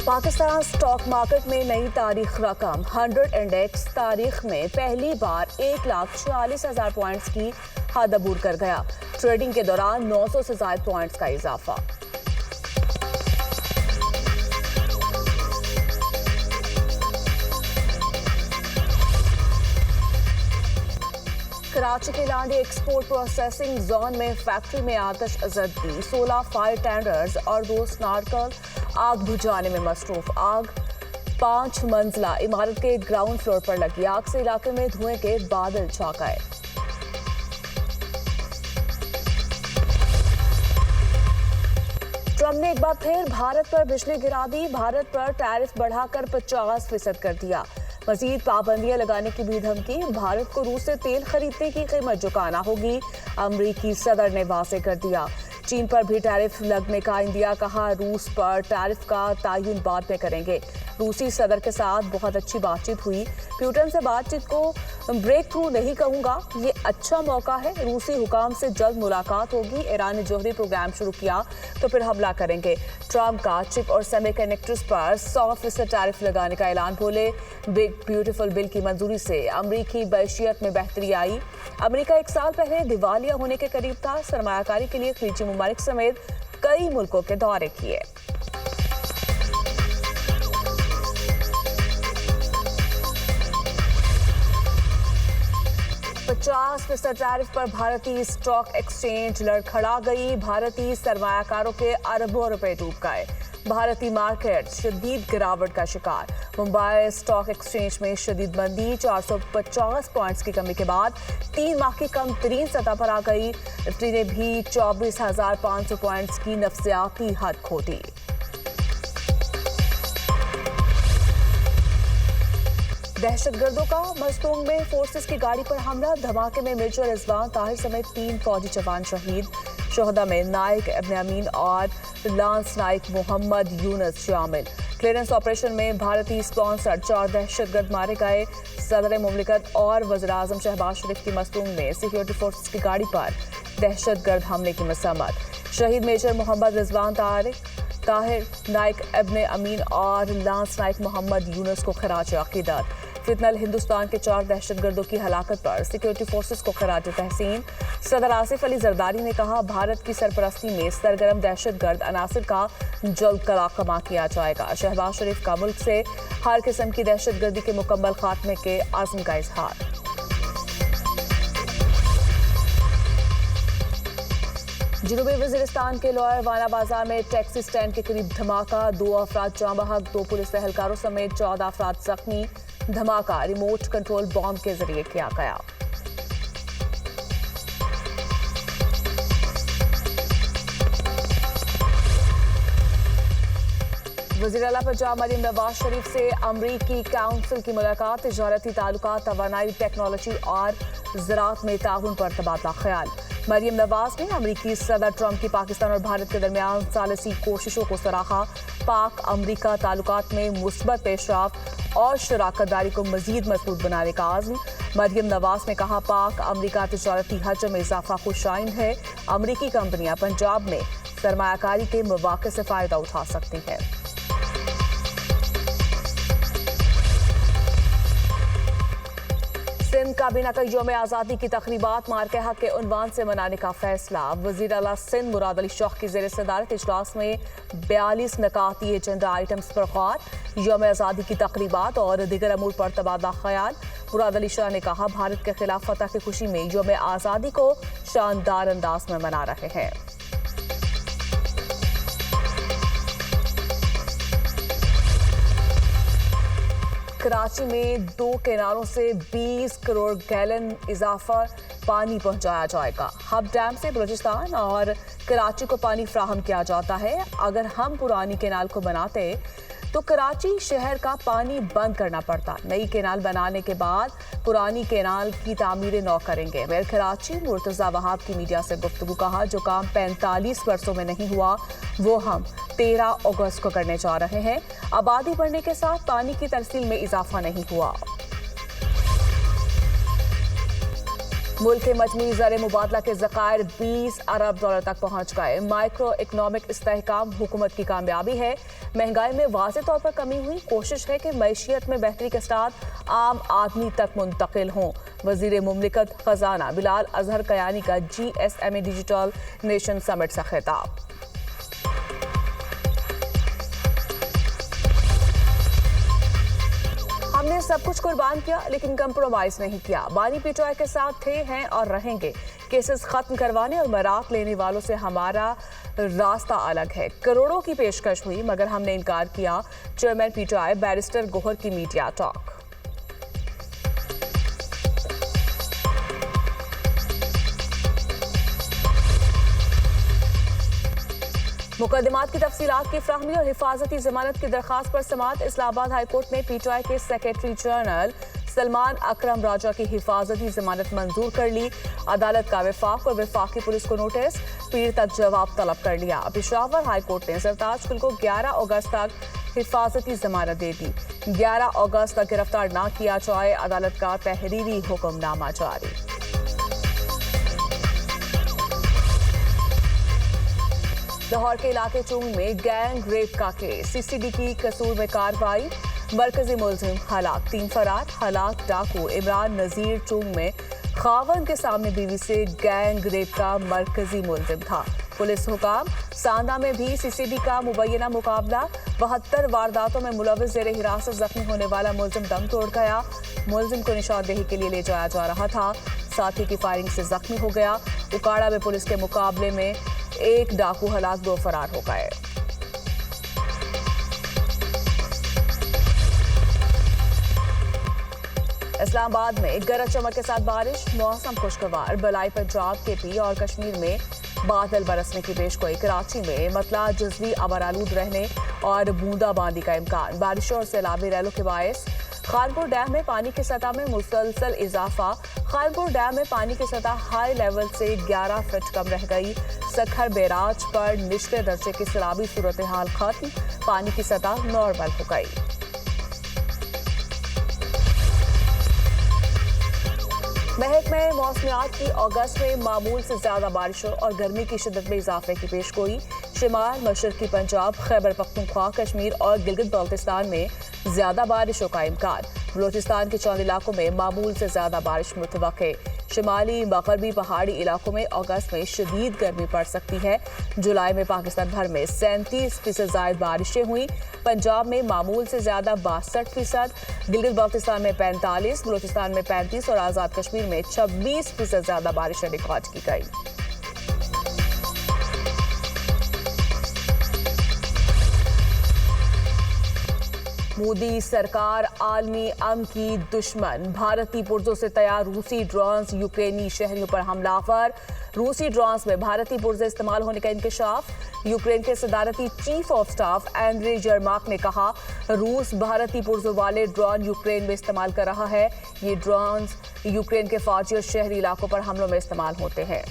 Pakistan stock market में नई तारीख रकम 100 इंडेक्स तारीख में पहली बार 1,46,000 पॉइंट्स की हद अबूर कर गया। ट्रेडिंग के दौरान 900 से ज्यादा पॉइंट्स का इजाफा। कराची के लांडी एक्सपोर्ट प्रोसेसिंग जोन में फैक्ट्री में आतिशअज़दी, 16 फायर टेंडर्स और 2 स्नार्कल आग बुझाने में मसरूफ। आग 5 मंजिला इमारत के ग्राउंड फ्लोर पर लगी। आग से इलाके में धुएं के बादल छा गए। ट्रंप ने एक बार फिर भारत पर बिजली गिरा दी। भारत पर टैरिफ बढ़ाकर 50% कर दिया। मजीद पाबंदियां लगाने की भी धमकी। भारत को रूस से तेल खरीदने की कीमत चुकाना होगी, अमरीकी सदर ने वाज़ेह कर दिया। चीन पर भी टैरिफ लगने का इंदिया कहा। रूस पर टैरिफ का तयन बाद में करेंगे। रूसी सदर के साथ बहुत अच्छी बातचीत हुई। पुतिन से बातचीत को ब्रेक थ्रू नहीं कहूंगा, ये अच्छा मौका है। रूसी हुकाम से जल्द मुलाकात होगी। ईरान ने जौहरी प्रोग्राम शुरू किया तो फिर हमला करेंगे। ट्रंप का चिप और सेमीकंडक्टर्स पर 100% टैरिफ लगाने का ऐलान। बोले बिग ब्यूटीफुल बिल की मंजूरी से अमरीकी मैशियत में बेहतरी आई। अमरीका 1 साल पहले दिवालिया होने के करीब था। सरमायाकारी के लिए खलीजी मुमालिक समेत कई मुल्कों के दौरे किए। $50 टैरिफ पर भारतीय स्टॉक एक्सचेंज लड़खड़ा गई। भारतीय सरमायाकारों के अरबों रुपए डूब गए। भारतीय मार्केट शदीद गिरावट का शिकार। मुंबई स्टॉक एक्सचेंज में शदीद मंदी। 450 पॉइंट्स की कमी के बाद 3 माह की कम तरीन सतह पर आ गई। निफ्टी ने भी 24,500 पॉइंट्स की नफसियाती हद खो दी। दहशतगर्दों का मस्तूंग में फोर्सेस की गाड़ी पर हमला। धमाके में मेजर रिजवान ताहिर समेत 3 फौजी जवान शहीद। शोहदा में नाइक इब्न अमीन और लांस नाइक मोहम्मद यूनुस शामिल। क्लियरेंस ऑपरेशन में भारतीय स्पॉन्सर्ड 4 दहशतगर्द मारे गए। सदर मुमलिकत और वज़ीर-ए-आज़म शहबाज शरीफ की मस्तूंग में सिक्योरिटी फोर्सेस की गाड़ी पर दहशतगर्द हमले की मसम्मत। शहीद मेजर मोहम्मद रिजवान ताहिर, नाइक इब्न अमीन और लांस नाइक मोहम्मद यूनुस को खराज अकीदत। फितनल हिंदुस्तान के 4 दहशतगर्दों की हलाकत पर सिक्योरिटी फोर्सेस को खराज तहसीन। सदर आसिफ अली जरदारी ने कहा, भारत की सरपरस्ती में सरगर्म दहशतगर्द अनासिर का जल्द कलाकमा किया जाएगा। शहबाज शरीफ का मुल्क से हर किस्म की दहशतगर्दी के मुकम्मल खात्मे के आज़म का इजहार। जनूबी वजीरिस्तान के लोअर वाना बाजार में टैक्सी स्टैंड के करीब धमाका। 2 अफराद जाँ बहक, 2 पुलिस एहलकारों समेत 14 अफराद जख्मी। धमाका रिमोट कंट्रोल बॉम्ब के जरिए किया गया। वज़ीर आला पंजाब मरियम नवाज शरीफ से अमरीकी काउंसिल की मुलाकात। तिजारती ताल्लुकात, तवानाई, टेक्नोलॉजी और ज़राअत में ताउन पर तबादला ख्याल। मरियम नवाज ने अमरीकी सदर ट्रंप की पाकिस्तान और भारत के दरमियान सालसी कोशिशों को सराहा। पाक अमरीका ताल्लुकात में मुस्बत पेशरफ्त और शराकतदारी को मजीद मजबूत बनाने का आज़म। मरियम नवाज ने कहा, पाक अमरीका तिजारती हजम में इजाफा खुशाइन है। अमरीकी कंपनियां पंजाब में सरमायाकारी के मौके से फ़ायदा उठा सकती हैं। सिंध काबीना का यौम आज़ादी की तकरीबात मार्के हक के उन्वान से मनाने का फैसला। वज़ीर आला सिंध मुराद अली शाह की ज़ेर सदारत इजलास में 42 नकाती एजेंडा आइटम्स पर गौर। यौम आज़ादी की तकरीबात और दीगर अमूर पर तबादला ख्याल। मुराद अली शाह ने कहा, भारत के खिलाफ फतह की खुशी में यौम आज़ादी को शानदार अंदाज में मना रहे हैं। कराची में 2 केनालों से 20 करोड़ गैलन इजाफा पानी पहुंचाया जाएगा। हब डैम से बलूचिस्तान और कराची को पानी फ्राहम किया जाता है। अगर हम पुरानी केनाल को बनाते तो कराची शहर का पानी बंद करना पड़ता। नई केनाल बनाने के बाद पुरानी केनाल की तामीरें नौ करेंगे। मेयर कराची मुर्तज़ा वहाब की मीडिया से गुफ्तगू। कहा, जो काम 45 वर्षों में नहीं हुआ वो हम 13 अगस्त को करने जा रहे हैं। आबादी बढ़ने के साथ पानी की तरसील में इजाफा नहीं हुआ। मुल्क के मजमूई ज़र मुबादला के ज़खायर 20 अरब डॉलर तक पहुंच गए। माइक्रो इकनॉमिक इस्तेहकाम हुकूमत की कामयाबी है। महंगाई में वाज़ेह तौर पर कमी हुई। कोशिश है कि मईशियत में बेहतरी के साथ आम आदमी तक मुंतकिल हों। वज़ीर मुमलिकत खजाना बिलाल अजहर कयानी का GSMA डिजिटल नेशन समिट से खिताब। हमने सब कुछ कुर्बान किया लेकिन कंप्रोमाइज नहीं किया। बानी पीटीआई के साथ थे, हैं और रहेंगे। केसेस खत्म करवाने और बरात लेने वालों से हमारा रास्ता अलग है। करोड़ों की पेशकश हुई मगर हमने इनकार किया। चेयरमैन पीटीआई बैरिस्टर गोहर की मीडिया टॉक। मुकदमात की तफसीलात की फ्राहमी और हिफाजती जमानत की दरखास्त पर समाअत। इस्लामाबाद हाईकोर्ट ने पीटीआई के सेक्रेटरी जनरल सलमान अकरम राजा की हिफाजती जमानत मंजूर कर ली। अदालत का वफाक और वफाकी पुलिस को नोटिस, पीर तक जवाब तलब कर लिया। पेशावर हाईकोर्ट ने सरताज कुल को 11 अगस्त तक हिफाजती जमानत दे दी। 11 अगस्त तक गिरफ्तार न किया जाए, अदालत का तहरीरी हुक्मनामा जारी। लाहौर के इलाके चूंग में गैंग रेप का केस, CCD की कसूर में कार्रवाई। मरकजी मुलजिम हलाक, 3 फरार। हलाक डाकू इमरान नजीर चूंग में खावन के सामने बीवी से गैंग रेप का मरकजी मुलजिम था। पुलिस हुकाम। सांदा में भी CCD का मुबैना मुकाबला। 72 वारदातों में मुलविस जेर हिरासत जख्मी होने वाला मुलजिम दम तोड़ गया। मुलजिम को निशानदेही के लिए ले जाया जा रहा था, साथी की फायरिंग से जख्मी हो गया। उकाड़ा में पुलिस के मुकाबले में एक डाकू हलाक, 2 फरार हो गए। इस्लामाबाद में गरज चमक के साथ बारिश, मौसम खुशगवार। बलाई पंजाब, KP और कश्मीर में बादल बरसने की पेशगोई। कराची में मतला जुज़वी अबरालूद रहने और बूंदाबांदी का इम्कान। बारिशों और सैलाबी रैलों के बायस खानपुर डैम में पानी की सतह में मुसलसल इजाफा। खानपुर डैम में पानी की सतह हाई लेवल से 11 फीट कम रह गई। सखर बैराज पर निचले दर्जे की सैलाबी सूरत हाल खत्म, पानी की सतह नॉर्मल हो गई। महकमे मौसमियात की अगस्त में मामूल से ज्यादा बारिशों और गर्मी की शिद्दत में इजाफे की पेशगोई। शिमाल मशरकी पंजाब, खैबर पख्तूनख्वा, कश्मीर और गिलगित बाल्टिस्तान में ज्यादा बारिशों का इम्कान। बलोचिस्तान के चंद इलाकों में मामूल से ज्यादा बारिश मुतवक्के। शिमाली मगरबी पहाड़ी इलाकों में अगस्त में शदीद गर्मी पड़ सकती है। जुलाई में पाकिस्तान भर में 37% जायद बारिशें हुई। पंजाब में मामूल से ज्यादा 62%, गिलगित बाल्टिस्तान में 45%, बलोचिस्तान में 35% और आज़ाद कश्मीर में 26% ज्यादा बारिशें रिकॉर्ड की गई। मोदी सरकार आलमी अमन की दुश्मन। भारतीय पुर्जों से तैयार रूसी ड्रोन्स यूक्रेनी शहरियों पर हमलावर। रूसी ड्रोन्स में भारतीय पुर्जे इस्तेमाल होने का इंकशाफ। यूक्रेन के सदारती chief of staff Andriy Yermak ने कहा, रूस भारतीय पुर्जों वाले ड्रोन यूक्रेन में इस्तेमाल कर रहा है। ये ड्रोन्स यूक्रेन के फौजी और शहरी इलाकों पर हमलों में इस्तेमाल होते हैं।